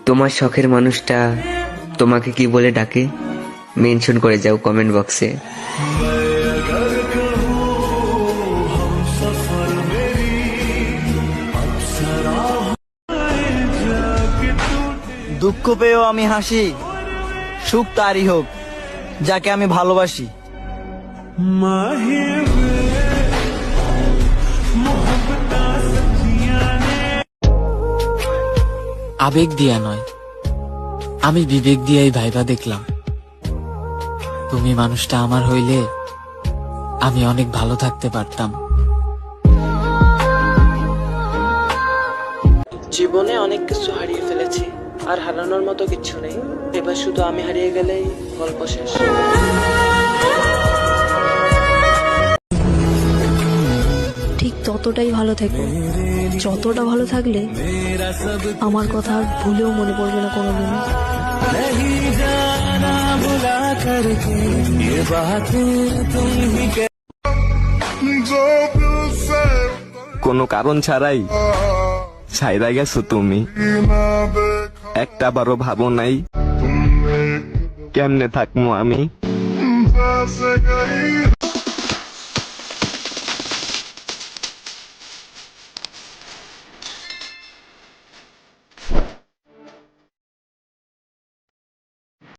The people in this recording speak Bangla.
তোমার শখের মানুষটা তোমাকে কি বলে ডাকে? মেনশন করে যাও কমেন্ট বক্সে। দুঃখ পেয়েও আমি হাসি, সুখ তারই হোক যাকে আমি ভালোবাসি। আবেগ দিয়া নয়, আমি বিবেক দিয়াই ভাইবা দেখলাম, তুমি মানুষটা আমার হইলে আমি অনেক ভালো থাকতে পারতাম। জীবনে অনেক কিছু হারিয়ে ফেলেছি, আর হারানোর মতো কিছু নেই। এবার শুধু আমি হারিয়ে গেলেই গল্প শেষ। ঠিক ততটাই ভালো থেকো, যতটা ভালো থাকলে আমার কথা আর ভুলেও মনে পড়বে না কোনোদিন। কোনো কারণ ছাড়াই ছাইরা গেছো তুমি, একটা বারো ভাবো নাই কেমনে থাকবো আমি।